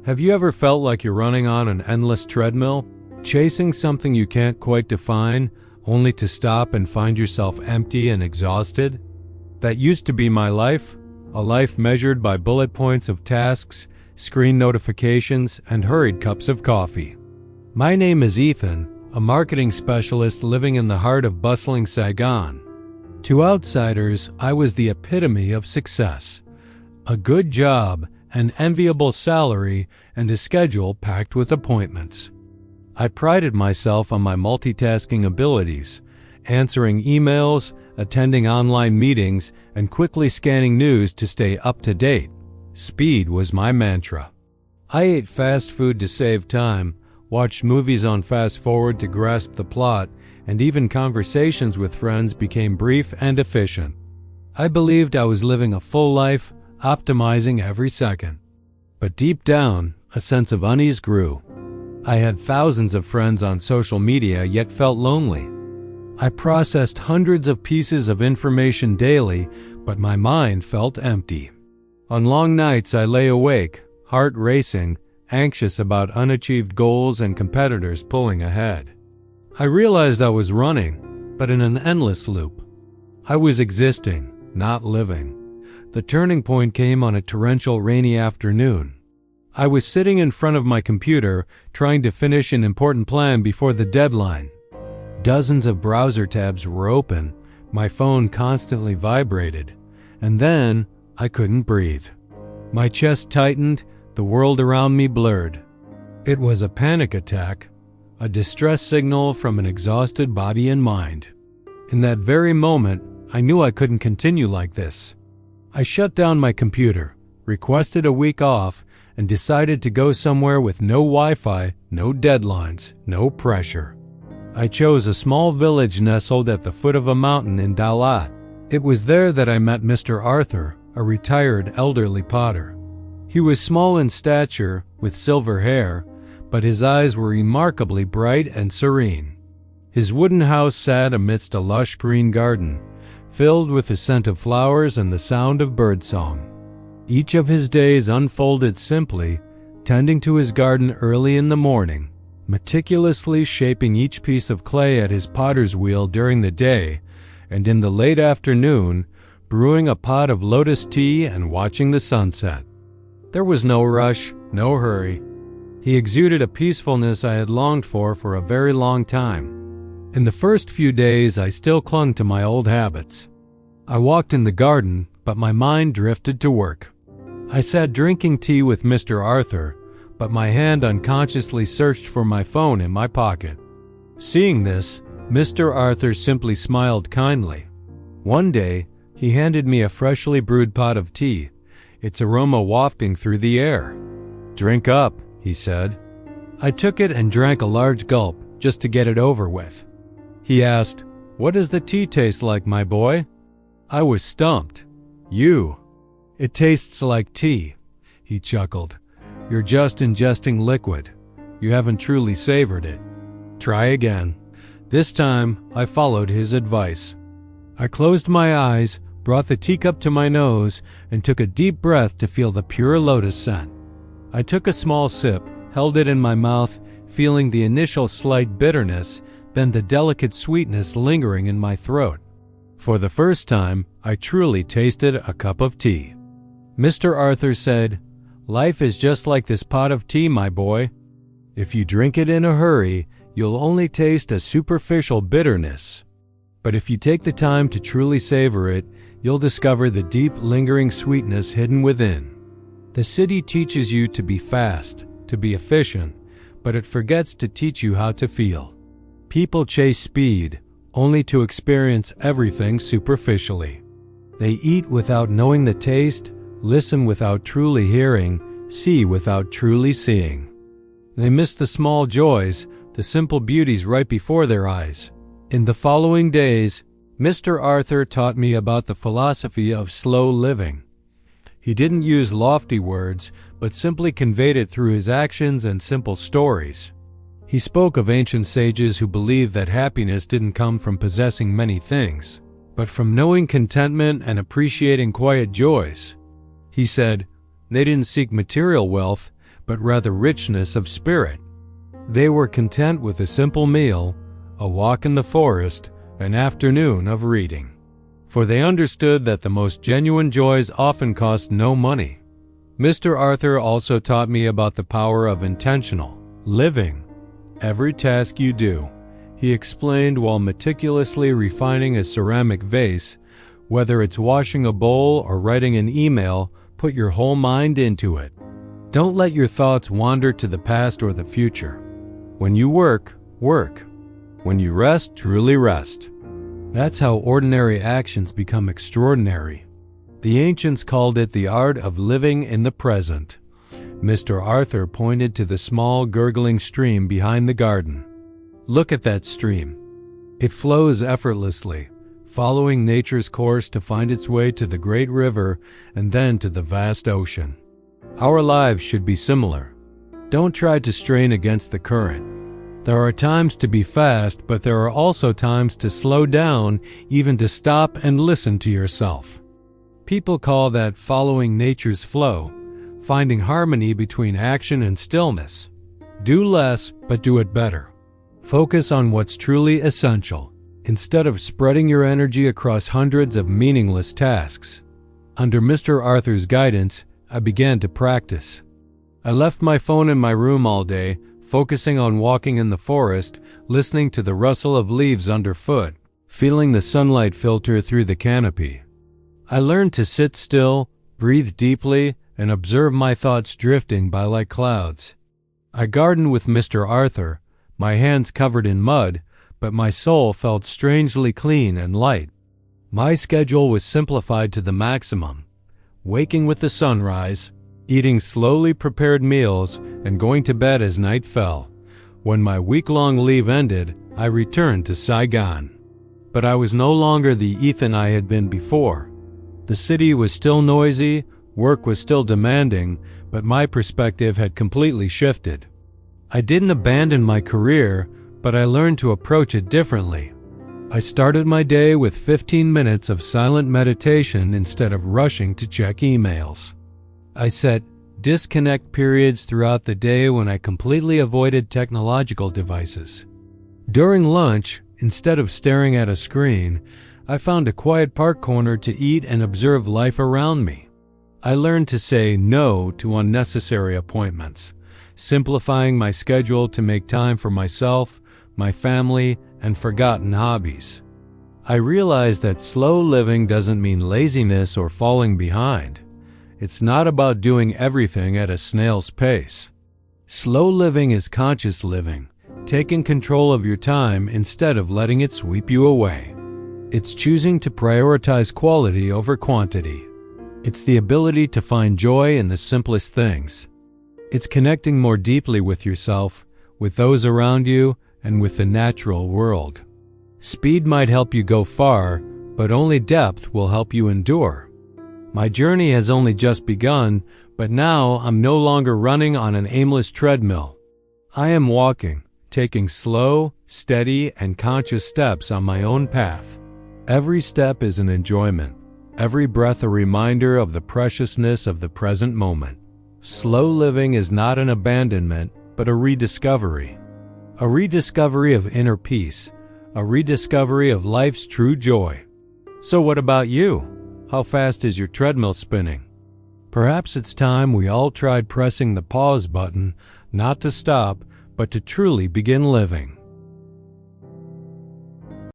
Have you ever felt like you're running on an endless treadmill, chasing something you can't quite define, only to stop and find yourself empty and exhausted? That used to be my life, a life measured by bullet points of tasks, screen notifications, and hurried cups of coffee. My name is Ethan, a marketing specialist living in the heart of bustling Saigon. To outsiders, I was the epitome of success. A good job, an enviable salary, and a schedule packed with appointments. I prided myself on my multitasking abilities, answering emails, attending online meetings, and quickly scanning news to stay up to date. Speed was my mantra. I ate fast food to save time, watched movies on fast forward to grasp the plot, and even conversations with friends became brief and efficient. I believed I was living a full life, optimizing every second. But deep down, a sense of unease grew. I had thousands of friends on social media, yet felt lonely. I processed hundreds of pieces of information daily, but my mind felt empty. On long nights, I lay awake, heart racing, anxious about unachieved goals and competitors pulling ahead. I realized I was running, but in an endless loop. I was existing, not living. The turning point came on a torrential rainy afternoon. I was sitting in front of my computer, trying to finish an important plan before the deadline. Dozens of browser tabs were open, my phone constantly vibrated, and then I couldn't breathe. My chest tightened, the world around me blurred. It was a panic attack, a distress signal from an exhausted body and mind. In that very moment, I knew I couldn't continue like this. I shut down my computer, requested a week off, and decided to go somewhere with no Wi-Fi, no deadlines, no pressure. I chose a small village nestled at the foot of a mountain in Dalat. It was there that I met Mr. Arthur, a retired elderly potter. He was small in stature, with silver hair, but his eyes were remarkably bright and serene. His wooden house sat amidst a lush green garden, filled with the scent of flowers and the sound of birdsong. Each of his days unfolded simply, tending to his garden early in the morning, meticulously shaping each piece of clay at his potter's wheel during the day, and in the late afternoon, brewing a pot of Lotus tea and watching the sunset. There was no rush, no hurry. He exuded a peacefulness I had longed for a very long time. In the first few days, I still clung to my old habits. I walked in the garden, but my mind drifted to work. I sat drinking tea with Mr. Arthur, but my hand unconsciously searched for my phone in my pocket. Seeing this, Mr. Arthur simply smiled kindly. One day, he handed me a freshly brewed pot of tea, its aroma wafting through the air. "Drink up," he said. I took it and drank a large gulp, just to get it over with. He asked, "What does the tea taste like, my boy?" I was stumped. "You." "It tastes like tea," he chuckled. "You're just ingesting liquid. You haven't truly savored it. Try again." This time, I followed his advice. I closed my eyes, brought the teacup to my nose, and took a deep breath to feel the pure lotus scent. I took a small sip, held it in my mouth, feeling the initial slight bitterness, then the delicate sweetness lingering in my throat. For the first time, I truly tasted a cup of tea. Mr. Arthur said, "Life is just like this pot of tea, my boy. If you drink it in a hurry, you'll only taste a superficial bitterness. But if you take the time to truly savor it, you'll discover the deep, lingering sweetness hidden within." The city teaches you to be fast, to be efficient, but it forgets to teach you how to feel. People chase speed, only to experience everything superficially. They eat without knowing the taste, listen without truly hearing, see without truly seeing. They miss the small joys, the simple beauties right before their eyes. In the following days, Mr. Arthur taught me about the philosophy of slow living. He didn't use lofty words, but simply conveyed it through his actions and simple stories. He spoke of ancient sages who believed that happiness didn't come from possessing many things, but from knowing contentment and appreciating quiet joys. He said, they didn't seek material wealth, but rather richness of spirit. They were content with a simple meal, a walk in the forest, an afternoon of reading. For they understood that the most genuine joys often cost no money. Mr. Arthur also taught me about the power of intentional living. Every task you do, he explained while meticulously refining a ceramic vase, whether it's washing a bowl or writing an email, put your whole mind into it. Don't let your thoughts wander to the past or the future. When you work, work. When you rest, truly rest. That's how ordinary actions become extraordinary. The ancients called it the art of living in the present. Mr. Arthur pointed to the small gurgling stream behind the garden. Look at that stream. It flows effortlessly, following nature's course to find its way to the great river and then to the vast ocean. Our lives should be similar. Don't try to strain against the current. There are times to be fast, but there are also times to slow down, even to stop and listen to yourself. People call that following nature's flow, finding harmony between action and stillness. Do less, but do it better. Focus on what's truly essential, instead of spreading your energy across hundreds of meaningless tasks. Under Mr. Arthur's guidance, I began to practice. I left my phone in my room all day, focusing on walking in the forest, listening to the rustle of leaves underfoot, feeling the sunlight filter through the canopy. I learned to sit still, breathe deeply, and observe my thoughts drifting by like clouds. I gardened with Mr. Arthur, my hands covered in mud, but my soul felt strangely clean and light. My schedule was simplified to the maximum, waking with the sunrise, eating slowly prepared meals, and going to bed as night fell. When my week-long leave ended, I returned to Saigon. But I was no longer the Ethan I had been before. The city was still noisy, work was still demanding, but my perspective had completely shifted. I didn't abandon my career, but I learned to approach it differently. I started my day with 15 minutes of silent meditation instead of rushing to check emails. I set disconnect periods throughout the day when I completely avoided technological devices. During lunch, instead of staring at a screen, I found a quiet park corner to eat and observe life around me. I learned to say no to unnecessary appointments, simplifying my schedule to make time for myself, my family, and forgotten hobbies. I realized that slow living doesn't mean laziness or falling behind. It's not about doing everything at a snail's pace. Slow living is conscious living, taking control of your time instead of letting it sweep you away. It's choosing to prioritize quality over quantity. It's the ability to find joy in the simplest things. It's connecting more deeply with yourself, with those around you, and with the natural world. Speed might help you go far, but only depth will help you endure. My journey has only just begun, but now I'm no longer running on an aimless treadmill. I am walking, taking slow, steady, and conscious steps on my own path. Every step is an enjoyment, every breath a reminder of the preciousness of the present moment. Slow living is not an abandonment, but a rediscovery. A rediscovery of inner peace, a rediscovery of life's true joy. So what about you? How fast is your treadmill spinning? Perhaps it's time we all tried pressing the pause button, not to stop, but to truly begin living.